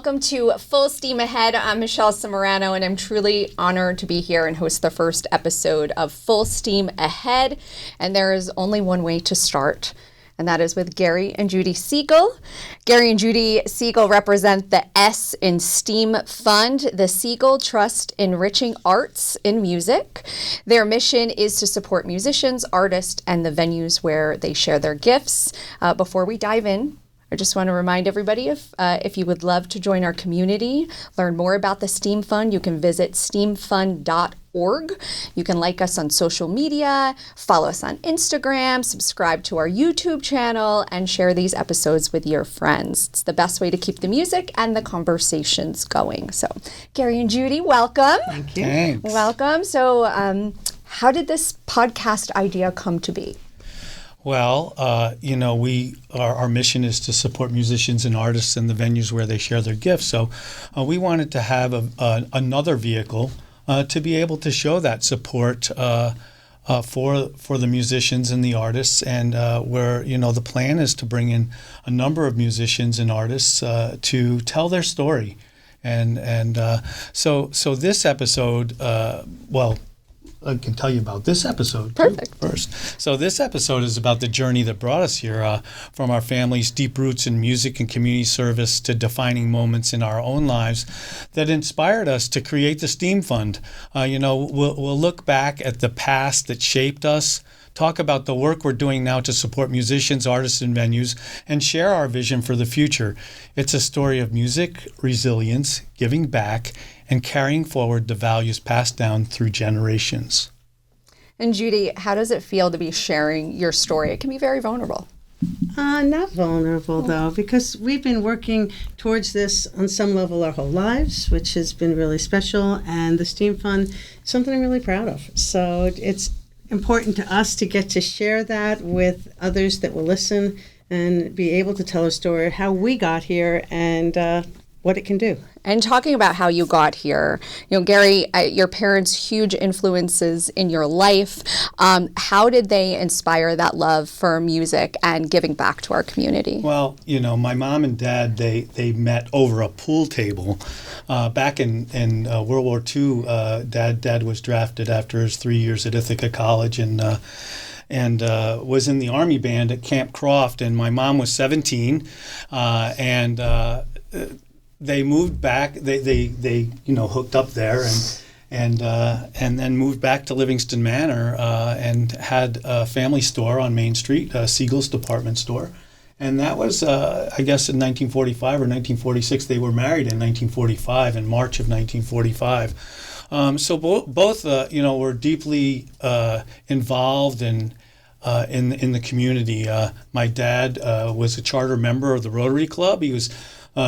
welcome to Full Steam Ahead. I'm Michelle Semerano, and I'm truly honored to be here and host the first episode of Full Steam Ahead. And there is only one way to start, and that is with Gary and Judy Siegel. Gary and Judy Siegel represent the S in STEAM Fund, the Siegel Trust Enriching Arts in Music. Their mission is to support musicians, artists, and the venues where they share their gifts. Before we dive in, I just want to remind everybody if you would love to join our community, learn more about the STEAM Fund, you can visit steamfund.org. You can like us on social media, follow us on Instagram, subscribe to our YouTube channel, and share these episodes with your friends. It's the best way to keep the music and the conversations going. So, Gary and Judy, welcome. Thank you. Thanks. Welcome. So, how did this podcast idea come to be? Well, our mission is to support musicians and artists in the venues where they share their gifts. So we wanted to have another vehicle to be able to show that support for the musicians and the artists, and where the plan is to bring in a number of musicians and artists to tell their story, and so this episode, I can tell you about this episode Perfect. First. So this episode is about the journey that brought us here, from our family's deep roots in music and community service to defining moments in our own lives that inspired us to create the STEAM Fund. We'll look back at the past that shaped us, talk about the work we're doing now to support musicians, artists, and venues, and share our vision for the future. It's a story of music, resilience, giving back, and carrying forward the values passed down through generations. And Judy, how does it feel to be sharing your story? It can be very vulnerable. Not vulnerable, though, because we've been working towards this on some level our whole lives, which has been really special, and the STEAM Fund is something I'm really proud of. So it's important to us to get to share that with others that will listen and be able to tell a story, how we got here, and what it can do. And talking about how you got here, Gary, your parents' huge influences in your life. How did they inspire that love for music and giving back to our community? Well, my mom and dad, they met over a pool table. Back in World War II, Dad was drafted after his 3 years at Ithaca College and was in the Army band at Camp Croft. And my mom was 17, they moved back. They hooked up there and then moved back to Livingston Manor and had a family store on Main Street, Siegel's department store. And that was, I guess, in 1945 or 1946. They were married in 1945, in March of 1945. So both were deeply involved in the community. My dad was a charter member of the Rotary Club. He was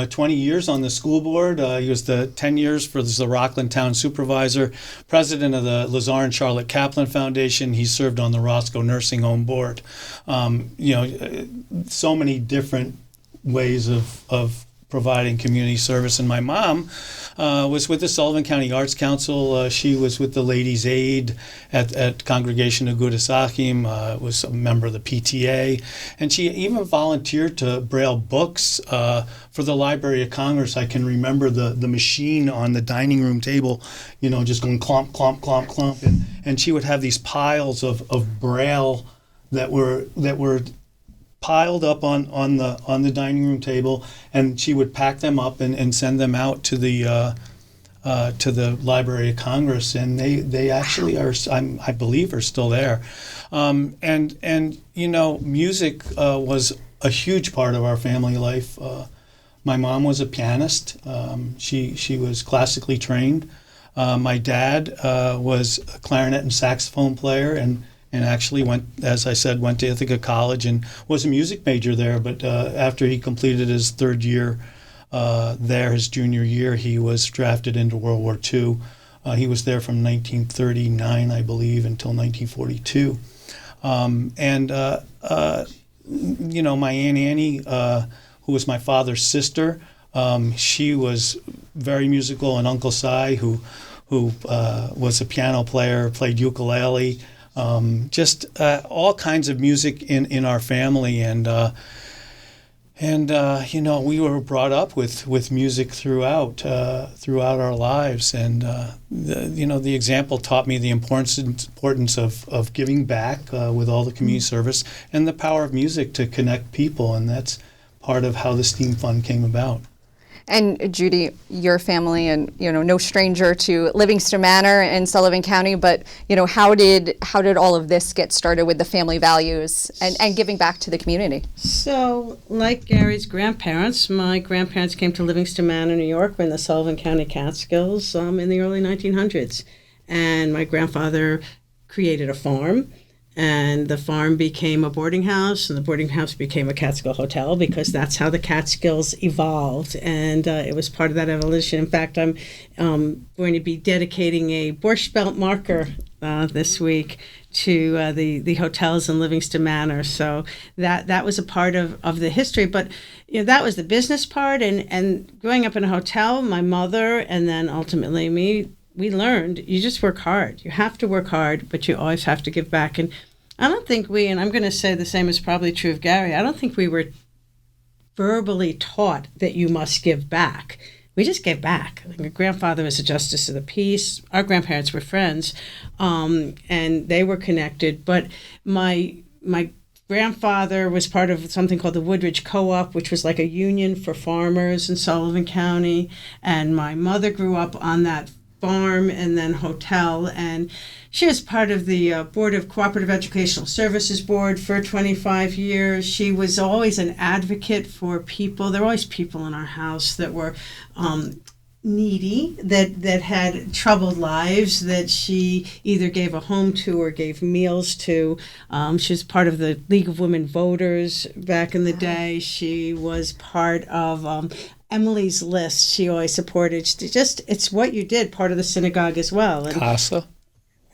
20 years on the school board. He was 10 years for the Rockland Town Supervisor, president of the Lazar and Charlotte Kaplan Foundation. He served on the Roscoe Nursing Home Board. So many different ways of providing community service. And my mom was with the Sullivan County Arts Council. She was with the Ladies' Aid at Congregation of Agudas Achim, was a member of the PTA. And she even volunteered to braille books for the Library of Congress. I can remember the machine on the dining room table, just going clomp, clomp, clomp, clomp. And she would have these piles of braille that were piled up on the dining room table, and she would pack them up and send them out to the Library of Congress, and they actually are, I believe, are still there. Music was a huge part of our family life. My mom was a pianist. She was classically trained. My dad was a clarinet and saxophone player, and actually went to Ithaca College and was a music major there. But after he completed his third year his junior year, he was drafted into World War II. He was there from 1939, I believe, until 1942. My Aunt Annie, who was my father's sister, she was very musical, and Uncle Si, who was a piano player, played ukulele. All kinds of music in our family, and And we were brought up with music throughout our lives, and the example taught me the importance of giving back with all the community service, and the power of music to connect people, and that's part of how the STEAM Fund came about. And Judy, your family, and no stranger to Livingston Manor in Sullivan County, but how did all of this get started with the family values and giving back to the community? So, like Gary's grandparents, my grandparents came to Livingston Manor, New York, in the Sullivan County Catskills in the early 1900s, and my grandfather created a farm. And the farm became a boarding house, and the boarding house became a Catskill hotel, because that's how the Catskills evolved. And it was part of that evolution. In fact, I'm going to be dedicating a Borscht Belt marker this week to the hotels in Livingston Manor. So that was a part of the history. But that was the business part. And growing up in a hotel, my mother and then ultimately me, we learned you just work hard. You have to work hard, but you always have to give back. And I don't think and I'm going to say the same is probably true of Gary, I don't think we were verbally taught that you must give back. We just gave back. My grandfather was a justice of the peace. Our grandparents were friends, and they were connected. But my grandfather was part of something called the Woodridge Co-op, which was like a union for farmers in Sullivan County. And my mother grew up on that farm and then hotel, and she was part of the Board of Cooperative Educational Services Board for 25 years. She was always an advocate for people. There were always people in our house that were needy, that had troubled lives, that she either gave a home to or gave meals to. She was part of the League of Women Voters back in the day. She was part of Emily's List. She always supported. It's what you did, part of the synagogue as well. And CASA.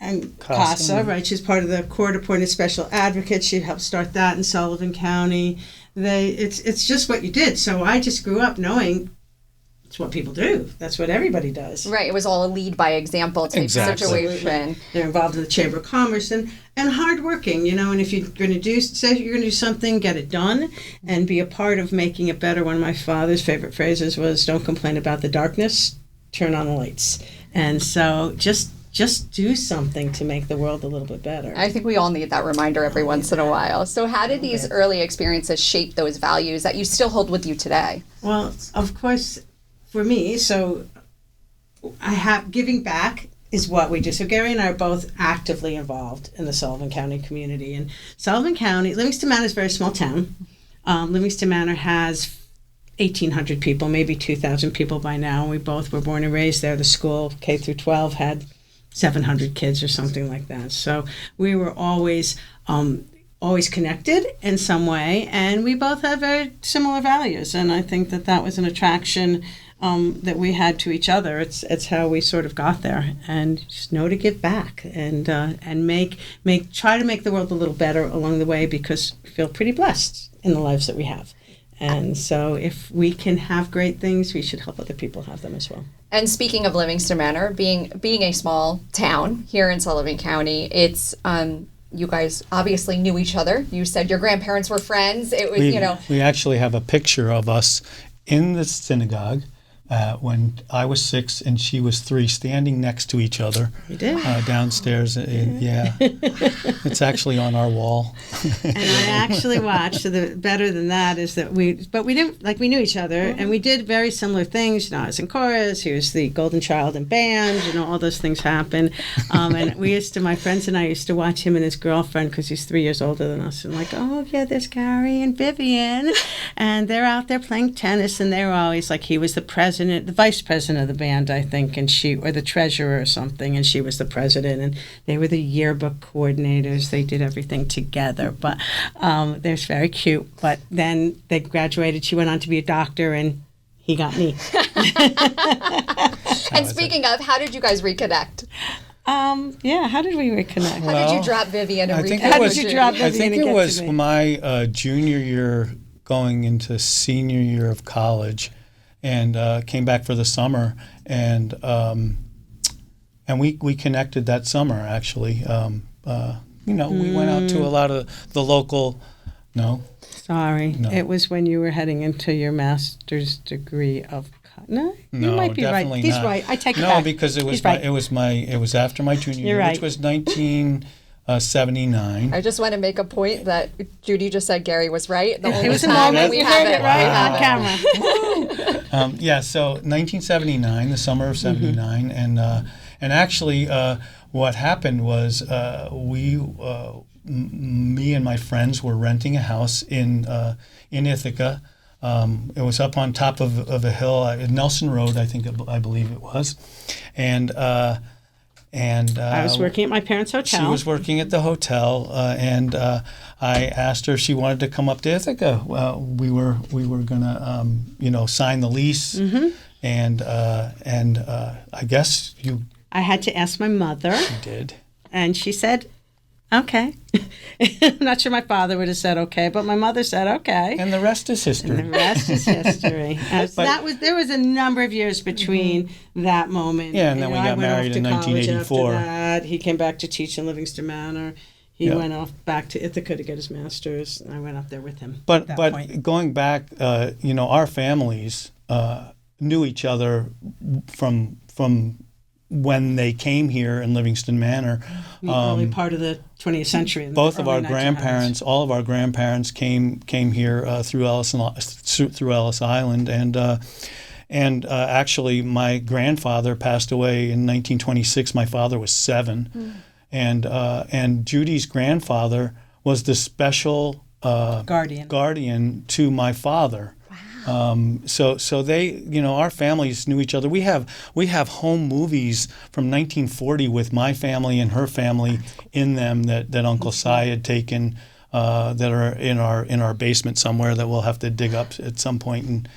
And CASA, right? She's part of the court-appointed special advocate. She helped start that in Sullivan County. It's just what you did. So I just grew up knowing it's what people do. That's what everybody does. Right. It was all a lead by example type situation. They're involved in the Chamber of Commerce and hardworking, and if you're going to do something, get it done and be a part of making it better. One of my father's favorite phrases was, "Don't complain about the darkness, turn on the lights." And so just do something to make the world a little bit better. I think we all need that reminder every once in a while. So how did these early experiences shape those values that you still hold with you today? Well, of course, for me, so I have giving back is what we do. So Gary and I are both actively involved in the Sullivan County community. And Sullivan County, Livingston Manor is a very small town. Livingston Manor has 1,800 people, maybe 2,000 people by now. We both were born and raised there. The school, K through 12, had 700 kids or something like that. So we were always connected in some way, and we both had very similar values. And I think that was an attraction that we had to each other. It's how we sort of got there, and just know to give back and try to make the world a little better along the way, because we feel pretty blessed in the lives that we have. And so if we can have great things, we should help other people have them as well. And speaking of Livingston Manor, being a small town here in Sullivan County, it's you guys obviously knew each other. You said your grandparents were friends. It was, We actually have a picture of us in the synagogue when I was 6 and she was 3, standing next to each other. We did. Downstairs. Yeah. It's actually on our wall. And I actually watched. So the better than that is that we knew each other, and we did very similar things. I was in chorus. He was the golden child in band. All those things happened. And my friends and I used to watch him and his girlfriend, because he's 3 years older than us. And oh yeah, there's Gary and Vivian, and they're out there playing tennis, and they were always he was the vice president of the band, I think, and or the treasurer or something, and she was the president, and they were the yearbook coordinators. They did everything together, but they're very cute. But then they graduated. She went on to be a doctor, and he got me. And speaking of, how did you guys reconnect? How did we reconnect? How did you drop Vivian and reconnect? How did you drop Vivian? I think it was my junior year going into senior year of college, and came back for the summer, and we connected that summer, actually. We went out to a lot of the local No. Sorry. No. It was when you were heading into your master's degree of... No? No, you might be right. definitely He's not. right. I take it No, back. because it was He's right. it was after my junior You're year, right. which was 1979. I just want to make a point that Judy just said Gary was right. The It only was a time moment. we You have heard it right we have on it. camera. Yeah, so 1979, the summer of '79, and actually, what happened was me and my friends were renting a house in Ithaca. It was up on top of a hill, Nelson Road, I believe it was, and I was working at my parents' hotel. She was working at the hotel, and I asked her if she wanted to come up to Ithaca. Well, we were gonna sign the lease, and I guess you I had to ask my mother, did, and she said, "Okay." I'm not sure my father would have said okay, but my mother said okay. and the rest is history. And the rest is history. There was a number of years between that moment. Yeah, and then we got married in 1984. After that. He came back to teach in Livingston Manor. He went off back to Ithaca to get his master's, and I went up there with him. But at that point. going back, our families knew each other from when they came here in Livingston Manor. The early part of the 20th century. Both of our early 1900s. grandparents, all of our grandparents came here through Ellis Island, and actually my grandfather passed away in 1926. My father was 7, and Judy's grandfather was the special guardian to my father. So they, our families knew each other. We have home movies from 1940 with my family and her family in them that Uncle Cy had taken, that are in our basement somewhere that we'll have to dig up at some point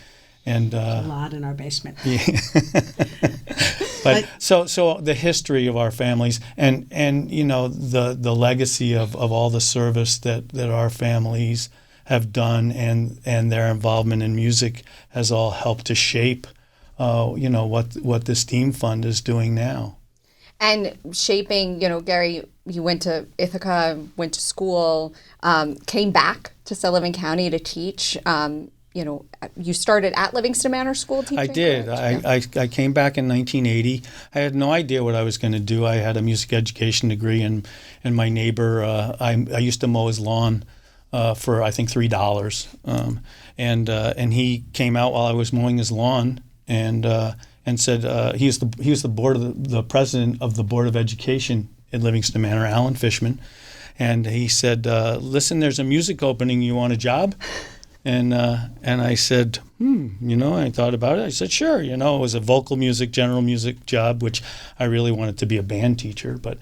and a lot in our basement. Yeah. But so the history of our families and the legacy of all the service that our families have done and their involvement in music has all helped to shape what the STEAM Fund is doing now. And shaping, Gary, you went to Ithaca, went to school, came back to Sullivan County to teach. You started at Livingston Manor School teaching? I did. I came back in 1980. I had no idea what I was going to do. I had a music education degree, and my neighbor, I used to mow his lawn for I think $3, and he came out while I was mowing his lawn and said he was the president of the Board of Education in Livingston Manor, Alan Fishman, and he said, "Listen, there's a music opening. You want a job?" And I said, I thought about it. I said, sure. It was a general music job, which I really wanted to be a band teacher, but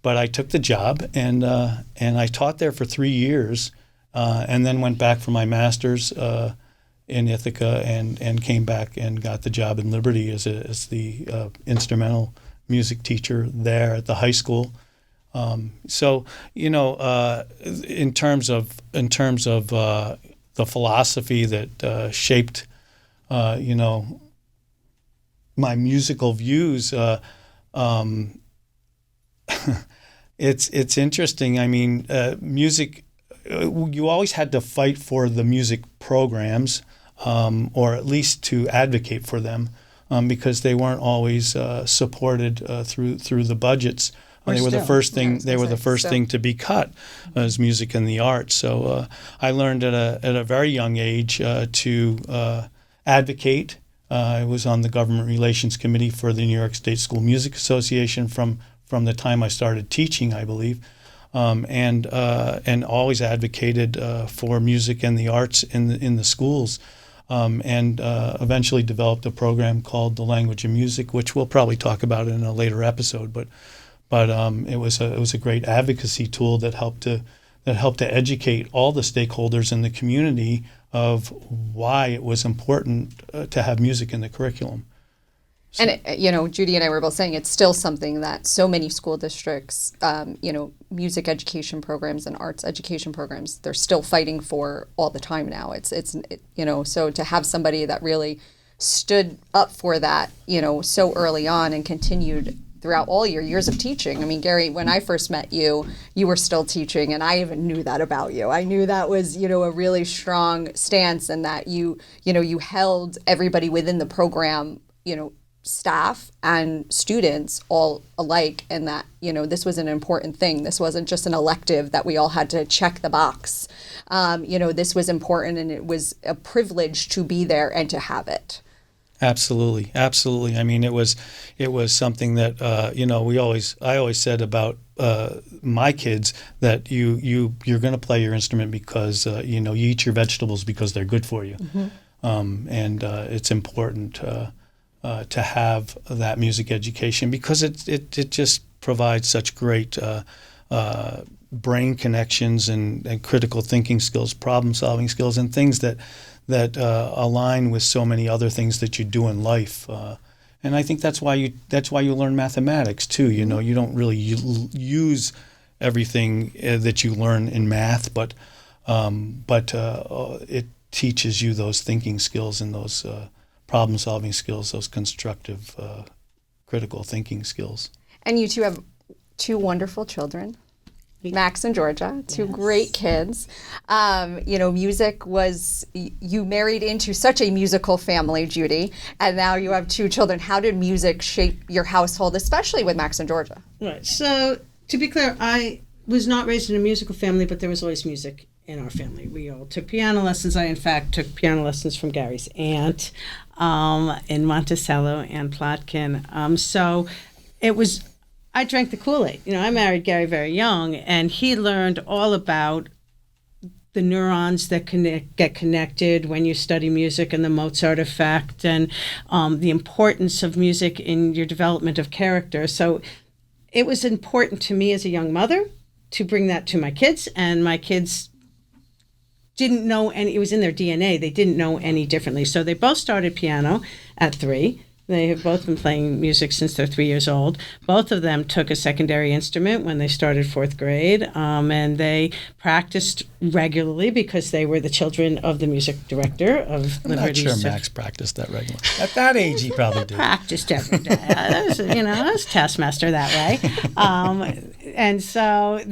I took the job and I taught there for 3 years. And then went back for my master's in Ithaca and came back and got the job in Liberty as the instrumental music teacher there at the high school. So in terms of the philosophy that shaped my musical views, it's interesting. I mean, music. You always had to fight for the music programs, or at least to advocate for them, because they weren't always supported through the budgets. They were the first thing. They were the first thing to be cut, as music and the arts. So I learned at a very young age to advocate. I was on the government relations committee for the New York State School Music Association from the time I started teaching, I believe. And always advocated for music and the arts in the schools, and eventually developed a program called The Language of Music, which we'll probably talk about in a later episode. But it was a great advocacy tool that helped to educate all the stakeholders in the community of why it was important to have music in the curriculum. So. And, Judy and I were both saying it's still something that so many school districts, music education programs and arts education programs, they're still fighting for all the time now. So to have somebody that really stood up for that, so early on and continued throughout all your years of teaching. I mean, Gary, when I first met you, you were still teaching, and I even knew that about you. I knew that was, a really strong stance, and that you held everybody within the program, staff and students all alike, and that this was an important thing. This wasn't just an elective that we all had to check the box. This was important, and it was a privilege to be there and to have it. Absolutely. I mean, it was something that I always said about my kids, that you're going to play your instrument because you eat your vegetables because they're good for you, and it's important to have that music education, because it just provides such great brain connections and critical thinking skills, problem solving skills, and things that align with so many other things that you do in life. And I think that's why you learn mathematics too. You don't really use everything that you learn in math, but it teaches you those thinking skills and those problem solving skills, those constructive, critical thinking skills. And you two have two wonderful children, Max and Georgia, two great kids. Music was, you married into such a musical family, Judy, and now you have two children. How did music shape your household, especially with Max and Georgia? Right. So, to be clear, I was not raised in a musical family, but there was always music in our family. We all took piano lessons. I, in fact, took piano lessons from Gary's aunt in Monticello and Plotkin. So it was, I drank the Kool-Aid. I married Gary very young, and he learned all about the neurons that get connected when you study music, and the Mozart effect, and the importance of music in your development of character. So it was important to me as a young mother to bring that to my kids, and my kids didn't know any, it was in their DNA. They didn't know any differently. So they both started piano at 3. They have both been playing music since they're 3 years old. Both of them took a secondary instrument when they started 4th grade, and they practiced regularly because they were the children of the music director of Liberty. I'm not sure Max practiced that regularly. At that age, he probably did. Practiced every day. I was taskmaster that way. And so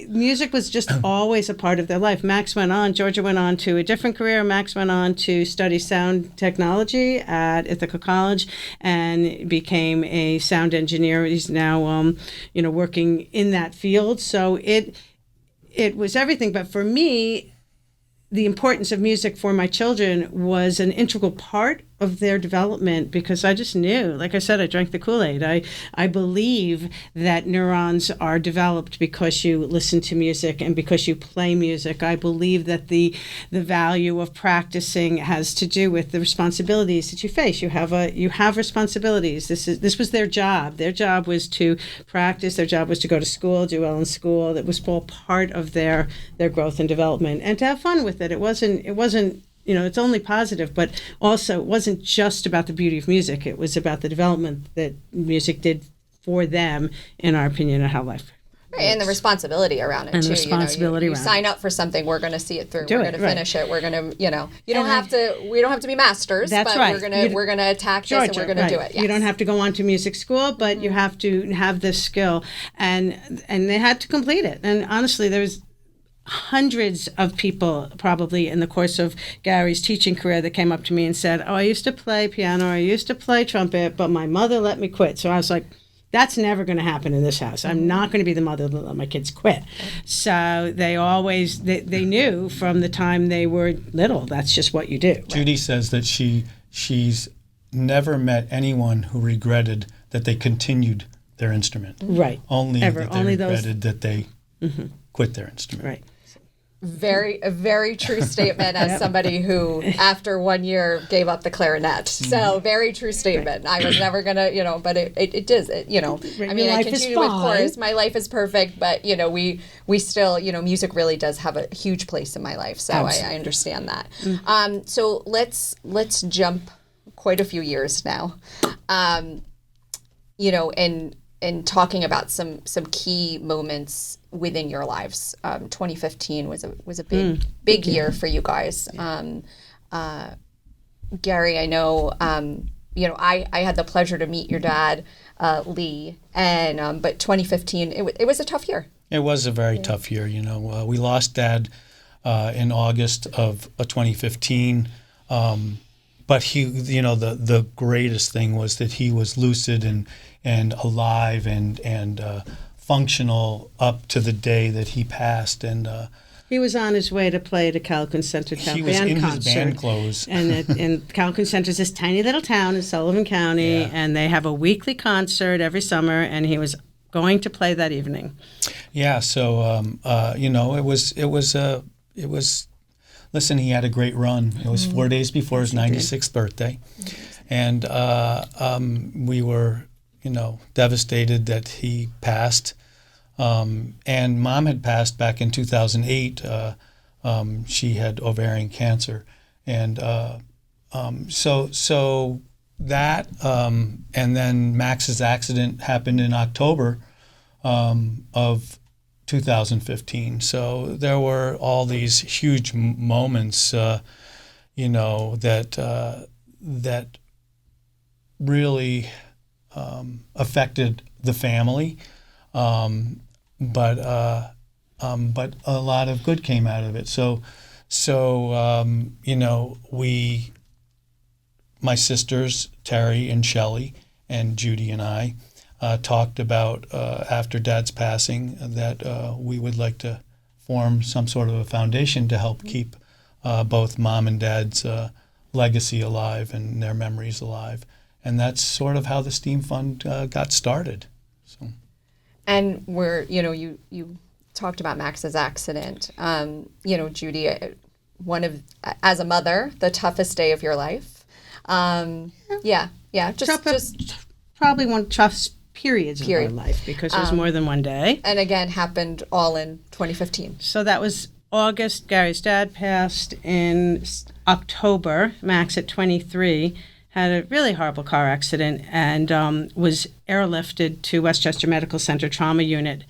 music was just always a part of their life. Georgia went on to a different career. Max went on to study sound technology at Ithaca College and became a sound engineer. He's now, working in that field. So it was everything. But for me, the importance of music for my children was an integral part of their development, because I just knew, like I said, I drank the Kool-Aid. I believe that neurons are developed because you listen to music and because you play music. I believe that the value of practicing has to do with the responsibilities that you face. You have responsibilities. This was their job. Their job was to practice. Their job was to go to school, do well in school. That was all part of their growth and development, and to have fun with it. It wasn't it's only positive, but also it wasn't just about the beauty of music. It was about the development that music did for them, in our opinion, of how life. Right, and the responsibility around it, and too. The responsibility you sign up for something, we're going to see it through. We're going to finish it. We're going to, we don't have to be masters, but right. we're going to attack this, and we're going to do it. Yes. You don't have to go on to music school, but you have to have this skill, and they had to complete it. And honestly, there's hundreds of people probably in the course of Gary's teaching career that came up to me and said, I used to play piano, I used to play trumpet, but my mother let me quit. So I was like, that's never going to happen in this house. I'm not going to be the mother that let my kids quit. So they always, they knew from the time they were little, that's just what you do. Judy says that she's never met anyone who regretted that they continued their instrument. Right. Only regretted that they quit their instrument. Right. A very true statement as somebody who, after 1 year, gave up the clarinet. So, very true statement. I was never going to, but it does. I mean, I continue with chorus. My life is perfect, but, we still, music really does have a huge place in my life. So, I understand that. Mm-hmm. So, let's jump quite a few years now, and talking about some key moments within your lives. 2015 was a big year for you guys. Gary, I know I had the pleasure to meet your dad, Lee, and but 2015, it was a tough year. It was a very tough year. We lost Dad in August of 2015. But he, the greatest thing was that he was lucid and alive and functional up to the day that he passed. And he was on his way to play at a Calhoun Center Town he was band in concert. his band clothes. And Calhoun Center is this tiny little town in Sullivan County, and they have a weekly concert every summer, and he was going to play that evening. Yeah. So it was. Listen, he had a great run. It was 4 days before his 96th birthday, and we were, devastated that he passed. And Mom had passed back in 2008. She had ovarian cancer, and so that, and then Max's accident happened in October of 2015. So there were all these huge moments, that really affected the family, but a lot of good came out of it. So my sisters Terry and Shelley and Judy and I talked about after Dad's passing that we would like to form some sort of a foundation to help keep both Mom and Dad's legacy alive and their memories alive. And that's sort of how the STEAM Fund got started. So. And you talked about Max's accident. Judy, as a mother, the toughest day of your life. Probably one of the toughest periods of our life, because it was more than one day. And again, happened all in 2015. So that was August. Gary's dad passed in October. Max, at 23, had a really horrible car accident and was airlifted to Westchester Medical Center Trauma Unit.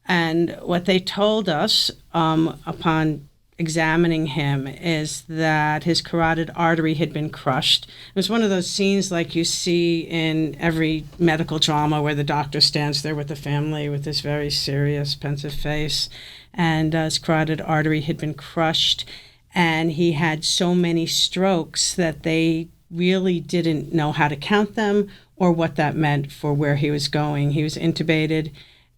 And what they told us upon examining him is that his carotid artery had been crushed. It was one of those scenes like you see in every medical drama where the doctor stands there with the family with this very serious, pensive face. And his carotid artery had been crushed. And he had so many strokes that they really didn't know how to count them or what that meant for where he was going. He was intubated,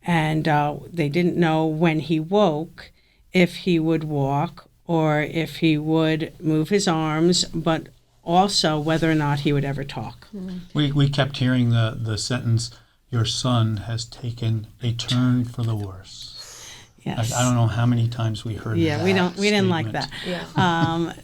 and they didn't know when he woke if he would walk or if he would move his arms, but also whether or not he would ever talk. We kept hearing the sentence, "Your son has taken a turn for the worse." Yes. I don't know how many times we heard that. Yeah, we didn't like that. Yeah.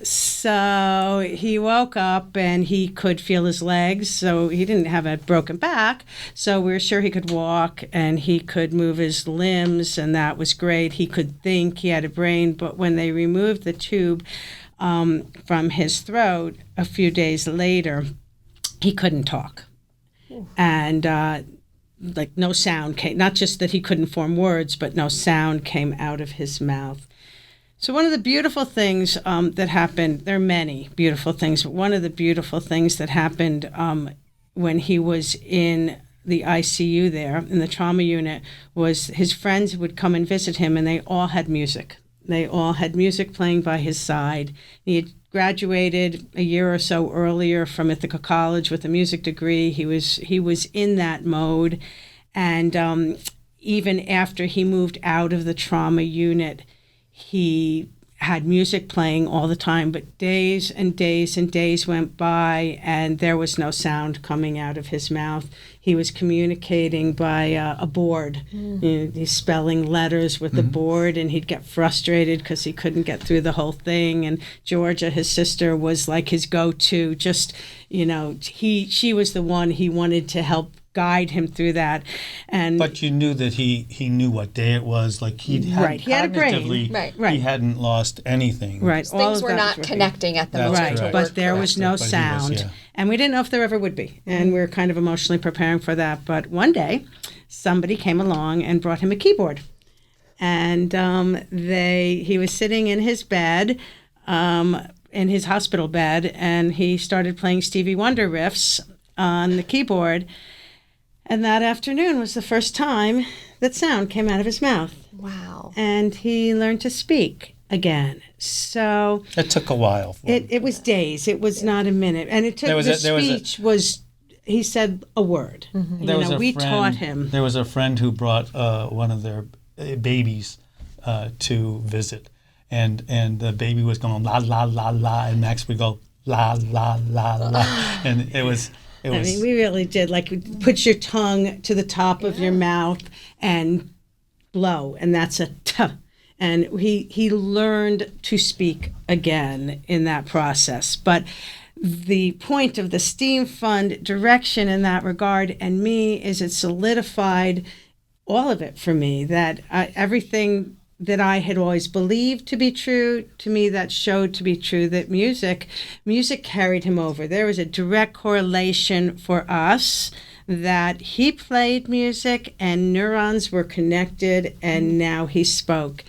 So he woke up and he could feel his legs. So he didn't have a broken back. So we were sure he could walk and he could move his limbs, and that was great. He could think, he had a brain. But when they removed the tube from his throat a few days later, he couldn't talk. And no sound came, not just that he couldn't form words, but no sound came out of his mouth. So one of the beautiful things that happened, there are many beautiful things, but one of the beautiful things that happened when he was in the ICU there, in the trauma unit, was his friends would come and visit him, and they all had music. They all had music playing by his side. He had graduated a year or so earlier from Ithaca College with a music degree. He was in that mode, and even after he moved out of the trauma unit, he had music playing all the time. But days and days and days went by, and there was no sound coming out of his mouth. He was communicating by a board. He's spelling letters with the board, and he'd get frustrated because he couldn't get through the whole thing. And Georgia, his sister, was like his go-to. Just, she was the one he wanted to help guide him through that. But you knew that he knew what day it was. Like he had a brain. Right. He hadn't lost anything. Right. Things were not connecting at the moment. Right, correct. but there was no sound. And we didn't know if there ever would be. And we were kind of emotionally preparing for that. But one day, somebody came along and brought him a keyboard. And he was sitting in his bed, in his hospital bed, and he started playing Stevie Wonder riffs. on the keyboard. And that afternoon was the first time that sound came out of his mouth. Wow. And he learned to speak again. So It took a while. For him. it was days. It was not a minute. And it took, he said a word. We taught him. There was a friend who brought one of their babies to visit. And the baby was going la, la, la, la. And Max would go la, la, la, la. And it was... I mean, we really did. Like, put your tongue to the top of your mouth and blow, and that's a t. And he learned to speak again in that process. But the point of the STEAM Fund direction in that regard, and me, is it solidified all of it for me, that everything that I had always believed to be true, to me that showed to be true, that music carried him over. There was a direct correlation for us that he played music and neurons were connected and now he spoke.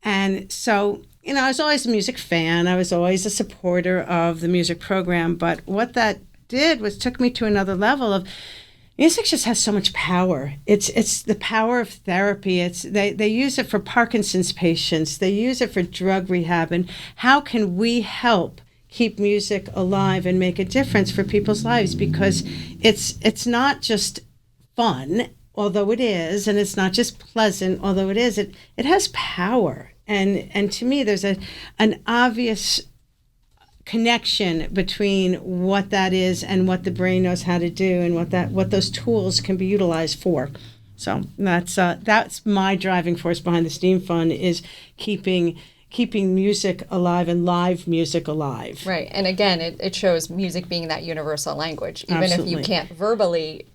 And so, I was always a music fan. I was always a supporter of the music program. But what that did was took me to another level of music just has so much power. It's the power of therapy. They use it for Parkinson's patients. They use it for drug rehab. And how can we help keep music alive and make a difference for people's lives? Because it's not just fun, although it is, and it's not just pleasant, although it is. It has power. And to me, there's an obvious connection between what that is and what the brain knows how to do, and what those tools can be utilized for. So that's my driving force behind the STEAM Fund, is keeping music alive and live music alive. Right. And again, it shows music being that universal language. Even Absolutely. if you can't verbally,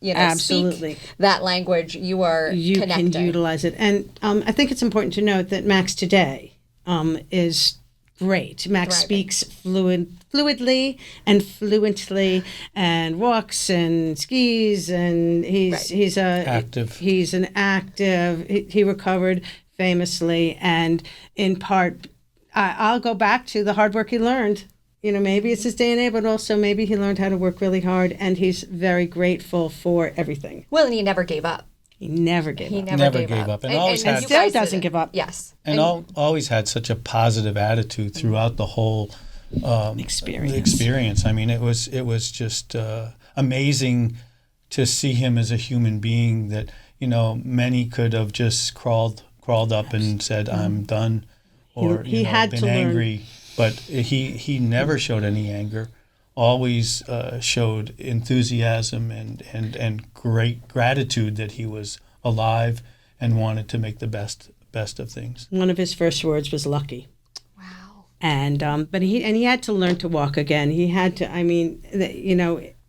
Absolutely. speak that language, you connecting. Can utilize it. And I think it's important to note that Max today is great. Max speaks fluidly and fluently, and walks and skis, and he's active. He's an active. He recovered famously, and in part, I'll go back to the hard work he learned. Maybe it's his DNA, but also maybe he learned how to work really hard, and he's very grateful for everything. Well, and he never gave up. He never gave up. Never gave up. And always had, still doesn't give up. Yes. And always had such a positive attitude throughout the whole experience. I mean, it was just amazing to see him as a human being that, many could have just crawled up and said, I'm done, or he had been to angry. learn. But he never showed any anger. Always showed enthusiasm and great gratitude that he was alive and wanted to make the best of things. One of his first words was lucky. Wow. And but he had to learn to walk again. He had to. I mean,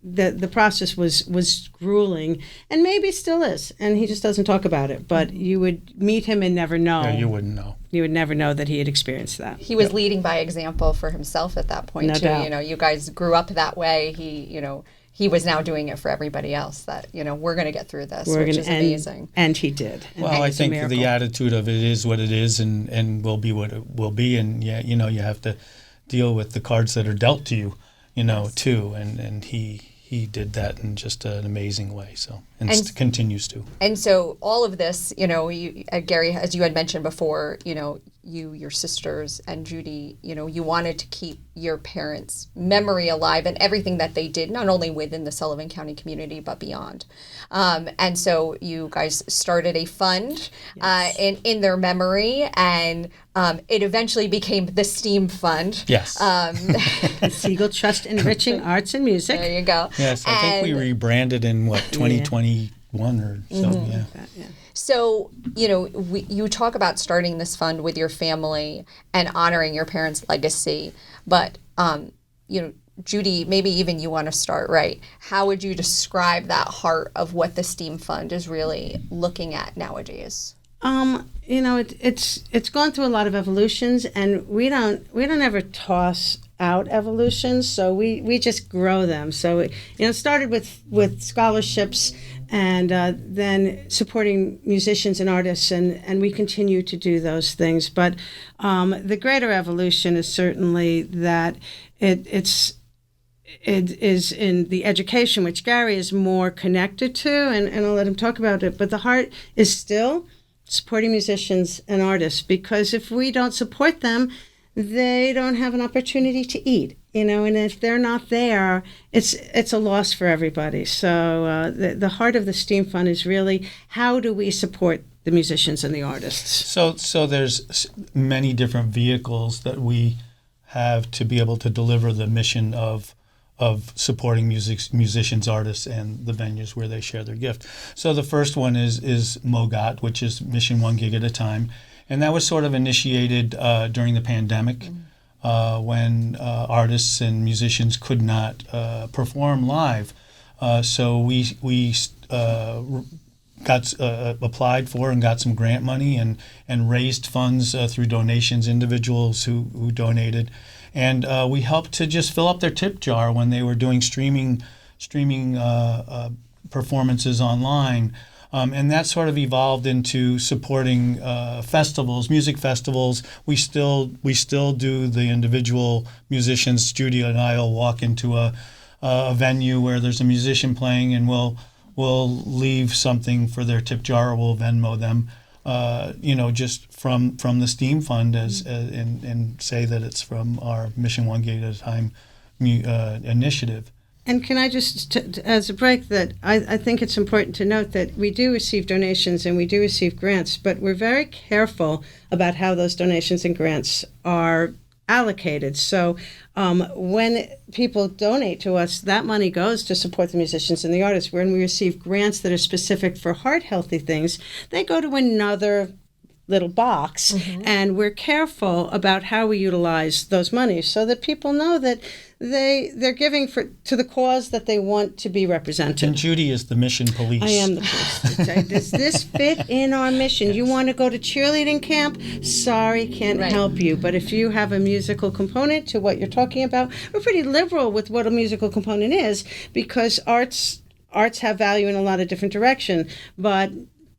the process was grueling, and maybe still is. And he just doesn't talk about it. But you would meet him and never know. Yeah, you wouldn't know. You would never know that he had experienced that. He was leading by example for himself at that point, No too. doubt. You guys grew up that way. He was now doing it for everybody else, that, we're going to get through this, which is amazing. And he did. Well, I think the attitude of it is what it is, and will be what it will be. And you have to deal with the cards that are dealt to you, Yes. too. And he did that in just an amazing way. So and continues to. And so all of this, Gary, as you had mentioned before, your sisters and Judy, you wanted to keep your parents' memory alive and everything that they did, not only within the Sullivan County community, but beyond. And so you guys started a fund in their memory, and it eventually became the STEAM Fund. Yes. Siegel Trust Enriching Arts and Music. There you go. Yes, I think we rebranded in 2021 or so. Mm-hmm. Yeah. So, you talk about starting this fund with your family and honoring your parents' legacy, but, Judy, maybe even you want to start, right? How would you describe that heart of what the STEAM Fund is really looking at nowadays? It's gone through a lot of evolutions, and we don't ever toss out evolutions, so we just grow them. So it started with scholarships, and then supporting musicians and artists, and we continue to do those things. But the greater evolution is certainly that it's it is in the education, which Gary is more connected to, and I'll let him talk about it. But the heart is still supporting musicians and artists, because if we don't support them, they don't have an opportunity to eat, and if they're not there, it's a loss for everybody. So the heart of the STEAM Fund is really, how do we support the musicians and the artists? So there's many different vehicles that we have to be able to deliver the mission of supporting musicians, artists, and the venues where they share their gift. So the first one is MOGAT, which is Mission 1 Gig at a Time. And that was sort of initiated during the pandemic when artists and musicians could not perform live. So we got applied for and got some grant money and raised funds through donations, individuals who donated. And we helped to just fill up their tip jar when they were doing streaming performances online. And that sort of evolved into supporting festivals, music festivals. We still do the individual musicians. Judy and I will walk into a venue where there's a musician playing, and we'll leave something for their tip jar, or we'll Venmo them, just from the STEAM Fund and say that it's from our Mission 1 Gig at a Time initiative. And can I just, as a break, that I think it's important to note that we do receive donations and we do receive grants, but we're very careful about how those donations and grants are allocated. So when people donate to us, that money goes to support the musicians and the artists. When we receive grants that are specific for heart-healthy things, they go to another little box, and we're careful about how we utilize those monies so that people know that they're giving to the cause that they want to be represented. And Judy is the mission police. I am the police. Does this fit in our mission? Yes. You want to go to cheerleading camp? Sorry, can't help you. But if you have a musical component to what you're talking about, we're pretty liberal with what a musical component is, because arts have value in a lot of different directions. But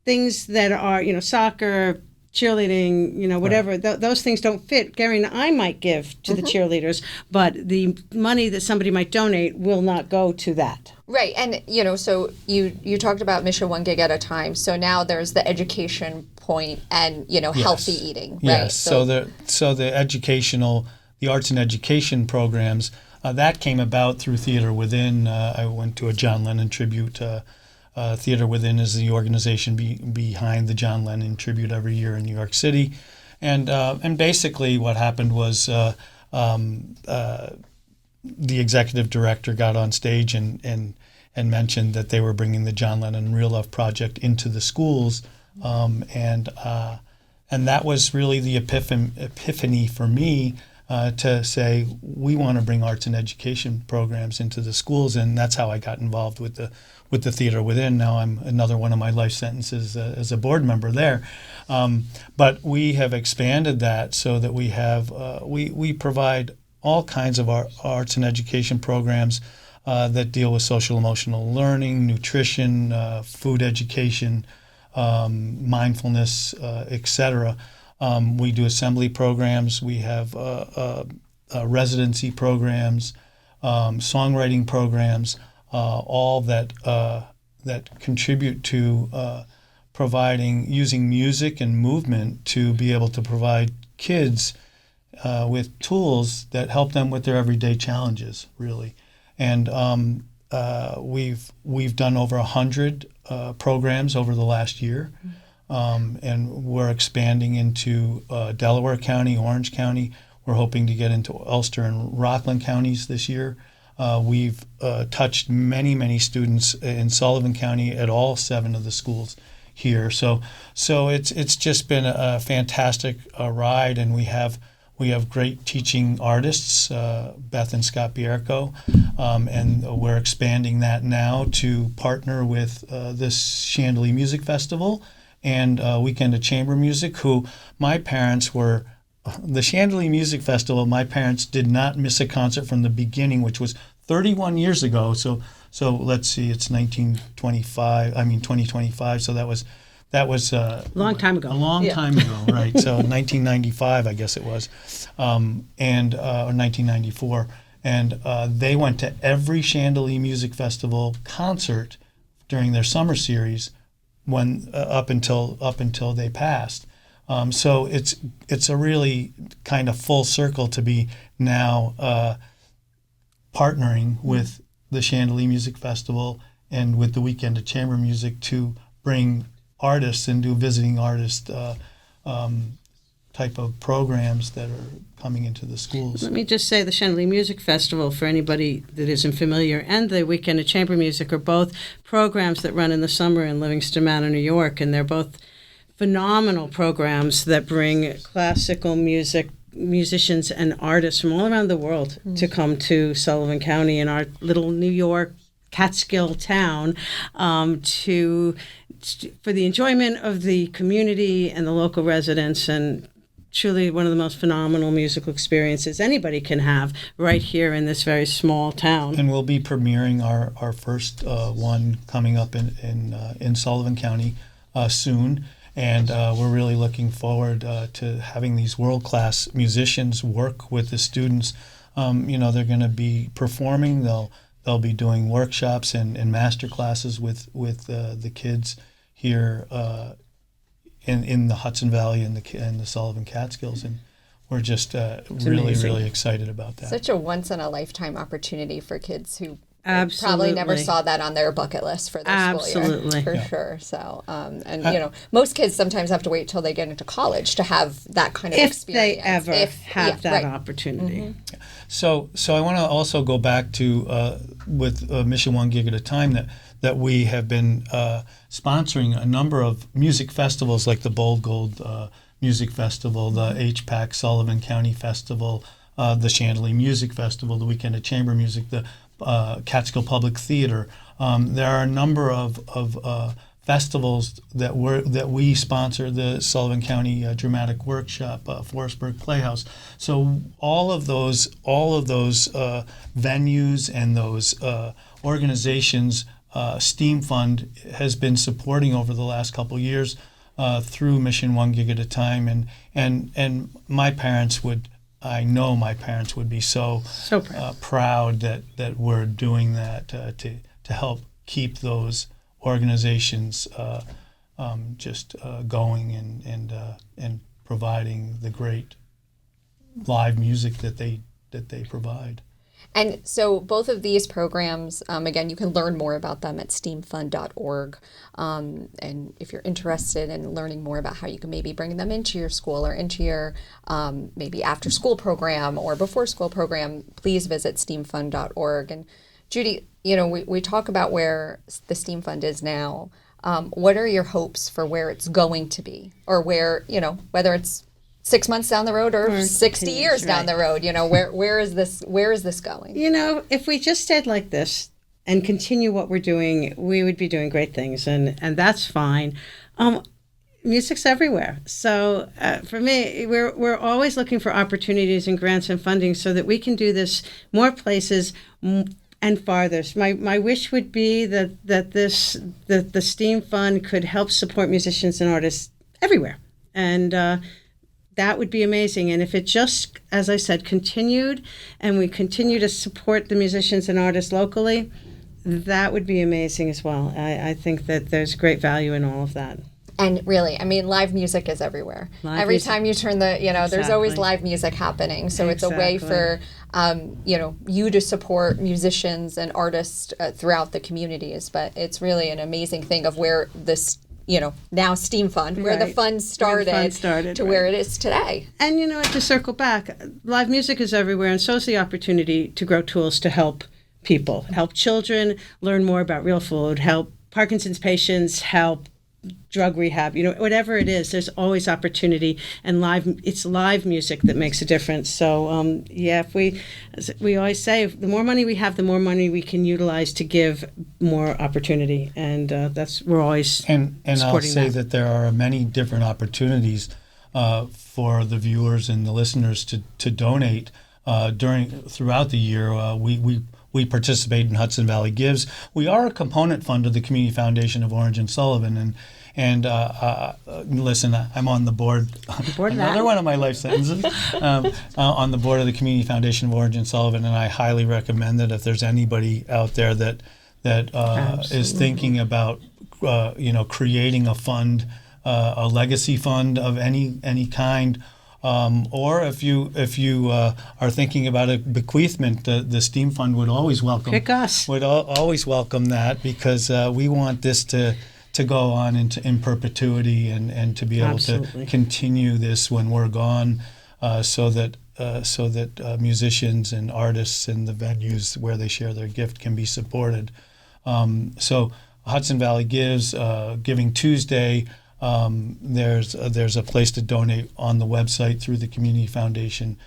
things that are, soccer, cheerleading, whatever, those things don't fit. Gary and I might give to the cheerleaders, but the money that somebody might donate will not go to that. Right. And, so you talked about Mission 1 Gig at a Time. So now there's the education point and, healthy eating, right? Yes. So the arts and education programs, that came about through Theater Within. I went to a John Lennon tribute. Theater Within is the organization behind the John Lennon tribute every year in New York City, and basically what happened was the executive director got on stage and mentioned that they were bringing the John Lennon Real Love Project into the schools, and that was really the epiphany for me. To say we want to bring arts and education programs into the schools, and that's how I got involved with the Theater Within. Now I'm another one of my life sentences as a board member there, but we have expanded that so that we have we provide all kinds of arts and education programs that deal with social emotional learning, nutrition, food education, mindfulness, etc. We do assembly programs. We have residency programs, songwriting programs, all that contribute to using music and movement to be able to provide kids with tools that help them with their everyday challenges, really. And we've done over 100 programs over the last year. And we're expanding into Delaware County, Orange County. We're hoping to get into Ulster and Rockland counties this year. We've touched many, many students in Sullivan County at all 7 of the schools here. So it's just been a fantastic ride, and we have great teaching artists, Beth and Scott Bierko, and we're expanding that now to partner with this Chandelier Music Festival and Weekend of Chamber Music, who my parents were. The Chandelier Music Festival, my parents did not miss a concert from the beginning, which was 31 years ago. So let's see, it's 2025. So that was a long time ago. A long time ago, right? So 1995, I guess it was, or 1994. and they went to every Chandelier Music Festival concert during their summer series when up until they passed. So it's a really kind of full circle to be now partnering with the Chandelier Music Festival and with the Weekend of Chamber Music to bring artists and do visiting artist type of programs that are coming into the schools. Let me just say the Chandelier Music Festival, for anybody that isn't familiar, and the Weekend of Chamber Music are both programs that run in the summer in Livingston Manor, New York, and they're both phenomenal programs that bring classical musicians and artists from all around the world to come to Sullivan County in our little New York Catskill town for the enjoyment of the community and the local residents, and truly one of the most phenomenal musical experiences anybody can have right here in this very small town. And we'll be premiering our first one coming up in Sullivan County soon. And we're really looking forward to having these world-class musicians work with the students. They're going to be performing. They'll be doing workshops and master classes with the kids here in the Hudson Valley and the Sullivan Catskills, and we're just really excited about that. Such a once-in-a-lifetime opportunity for kids who Absolutely. probably never saw that on their bucket list for their school year. For sure. So, most kids sometimes have to wait till they get into college to have that kind of experience. If they ever have that opportunity. Mm-hmm. So I want to also go back to with Mission One Gig at a Time that we have been sponsoring a number of music festivals like the Bold Gold Music Festival, the HPAC Sullivan County Festival, the Chandelier Music Festival, the Weekend of Chamber Music, the Catskill Public Theater. There are a number of festivals that we sponsor, the Sullivan County Dramatic Workshop, Forestburg Playhouse. So all of those venues and those organizations, STEAM Fund has been supporting over the last couple of years through Mission One Gig at a Time, and I know my parents would be so proud that we're doing that to help keep those organizations going and providing the great live music that they provide. And so both of these programs, again, you can learn more about them at steamfund.org. And if you're interested in learning more about how you can maybe bring them into your school or into your maybe after school program or before school program, please visit steamfund.org. And Judy, we talk about where the STEAM Fund is now. What are your hopes for where it's going to be, or where, whether it's 6 months down the road or 60 years down the road, where is this going? If we just stayed like this and continue what we're doing, we would be doing great things, and that's fine. Music's everywhere. So for me, we're always looking for opportunities and grants and funding so that we can do this more places and farther. My wish would be that the STEAM Fund could help support musicians and artists everywhere. And that would be amazing. And if it just, as I said, continued and we continue to support the musicians and artists locally, that would be amazing as well. I think that there's great value in all of that. And really, live music is everywhere. Every time you turn there's always live music happening. So it's a way for, you to support musicians and artists throughout the communities. But it's really an amazing thing of where this, now STEAM Fund, where the fund started to where it is today. And, to circle back, live music is everywhere, and so is the opportunity to grow tools to help people, help children learn more about real food, help Parkinson's patients, help drug rehab, whatever it is, there's always opportunity, and it's live music that makes a difference. So, if we always say, the more money we have, the more money we can utilize to give more opportunity, and we're always and I'll say that there are many different opportunities for the viewers and the listeners to donate throughout the year. We participate in Hudson Valley Gives. We are a component fund of the Community Foundation of Orange and Sullivan, And listen, I'm on the board. Another one of my life sentences on the board of the Community Foundation of Orange and Sullivan, and I highly recommend that if there's anybody out there that is thinking about creating a fund, a legacy fund of any kind. Or if you are thinking about a bequeathment, the STEAM Fund would always welcome. Pick us. Would always welcome that, because we want this to go on in perpetuity and to be able Absolutely. to continue this when we're gone, so that musicians and artists and the venues where they share their gift can be supported. So Hudson Valley Gives, Giving Tuesday. There's a place to donate on the website through the Community Foundation.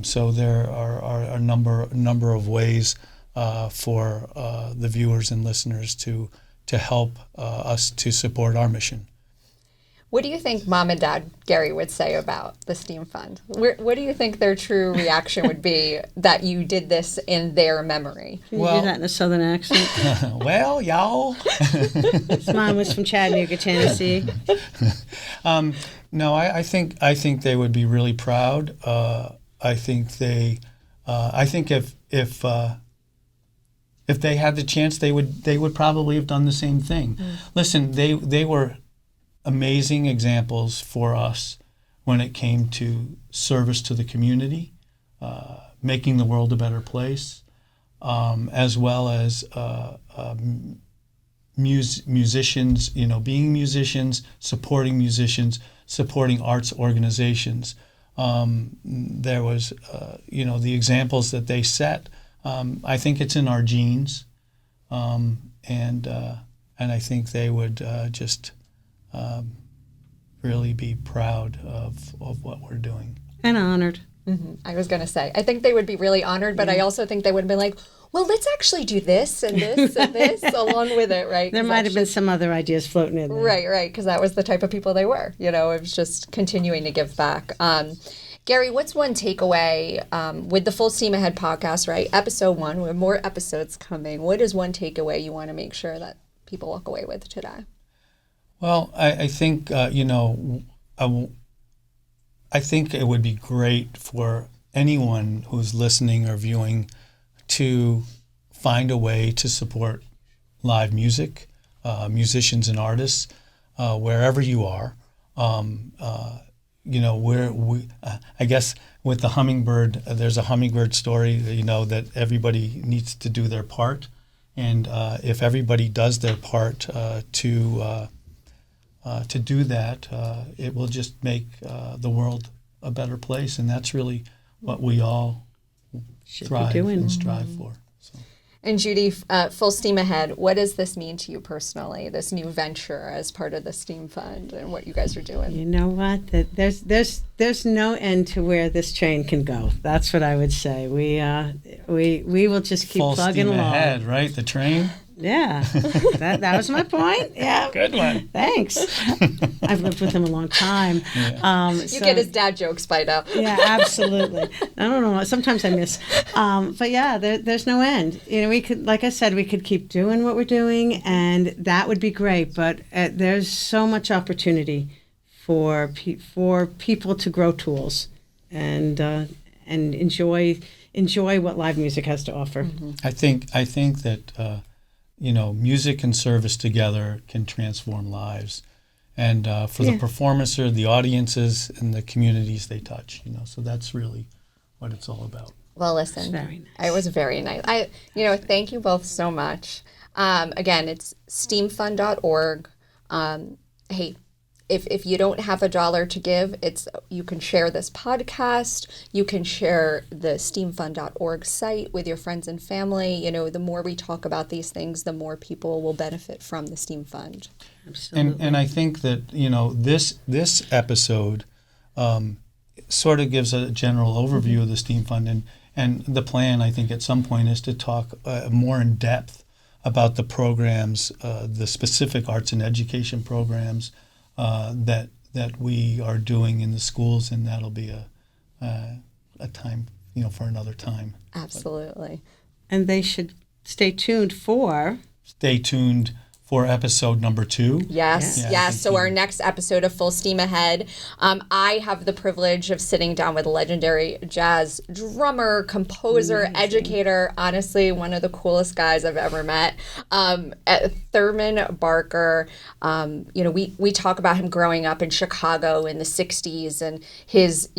So there are a number of ways for the viewers and listeners to help us to support our mission. What do you think Mom and Dad, Gary, would say about the STEAM Fund? What do you think their true reaction would be that you did this in their memory? Can you do that in a Southern accent? Well, y'all. His mom was from Chattanooga, Tennessee. No, I think they would be really proud. I think if they had the chance, they would probably have done the same thing. Listen, they were amazing examples for us when it came to service to the community, making the world a better place, as well as musicians, being musicians, supporting arts organizations. There was, the examples that they set. I think it's in our genes, and I think they would just really be proud of what we're doing. And honored. Mm-hmm. I was going to say, I think they would be really honored, but I also think they would be like, well, let's actually do this and this and this along with it, right? There might have been some other ideas floating in there. Right, because that was the type of people they were. It was just continuing to give back. Gary, what's one takeaway with the Full Steam Ahead podcast, right? Episode 1, we have more episodes coming. What is one takeaway you want to make sure that people walk away with today? Well, I think, I think it would be great for anyone who's listening or viewing to find a way to support live music, musicians and artists, wherever you are. I guess with the hummingbird, there's a hummingbird story, that everybody needs to do their part. And if everybody does their part to do that, it will just make the world a better place, and that's really what we all thrive and strive for. So. And Judy, Full Steam Ahead, what does this mean to you personally, this new venture as part of the STEAM Fund and what you guys are doing? You know what? There's no end to where this train can go. That's what I would say. We will just keep plugging along. Full steam ahead, right? The train? Yeah, that was my point. Yeah, good one. Thanks. I've lived with him a long time. Yeah. You get his dad jokes by now. Yeah, absolutely. I don't know. Sometimes I miss, but yeah, there's no end. We could, like I said, we could keep doing what we're doing, and that would be great. But there's so much opportunity for people to grow tools and enjoy what live music has to offer. Mm-hmm. I think that. Music and service together can transform lives, and for the performer, the audiences, and the communities they touch. So that's really what it's all about. Well, listen, very nice. It was very nice. Thank you both so much. Again, it's steamfund.org. Hey, if you don't have $1 to give, you can share this podcast. You can share the steamfund.org site with your friends and family. The more we talk about these things, the more people will benefit from the STEAM Fund. Absolutely. And I think that this episode sort of gives a general overview of the STEAM Fund, and the plan, I think, at some point is to talk more in depth about the programs, the specific arts and education programs that we are doing in the schools, and that'll be a time, for another time. Absolutely. And they should stay tuned for for episode number 2. Yes, Yeah, yes. So our next episode of Full Steam Ahead, I have the privilege of sitting down with legendary jazz drummer, composer, educator, honestly, one of the coolest guys I've ever met, Thurman Barker. We talk about him growing up in Chicago in the 60s and his,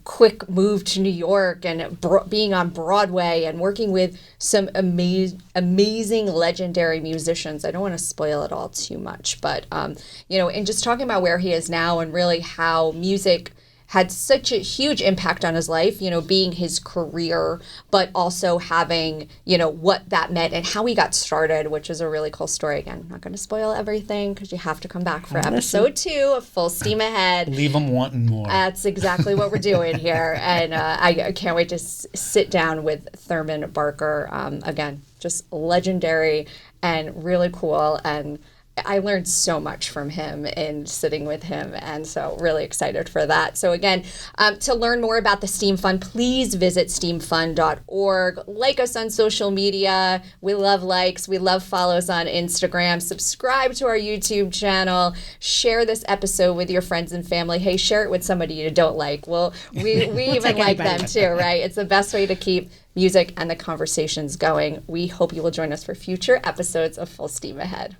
quick move to New York and being on Broadway and working with some amazing legendary musicians. I don't want to spoil it all too much, but and just talking about where he is now and really how music had such a huge impact on his life, being his career, but also having, what that meant and how he got started, which is a really cool story. Again, I'm not going to spoil everything because you have to come back for episode 2 of Full Steam Ahead. Leave them wanting more. That's exactly what we're doing here. And I can't wait to sit down with Thurman Barker. Again, just legendary and really cool. And I learned so much from him in sitting with him, and so really excited for that. So again, to learn more about the STEAM Fund, please visit steamfund.org. Like us on social media. We love likes. We love follows on Instagram. Subscribe to our YouTube channel. Share this episode with your friends and family. Hey, share it with somebody you don't like. Well, we even like them too, right? It's the best way to keep music and the conversations going. We hope you will join us for future episodes of Full Steam Ahead.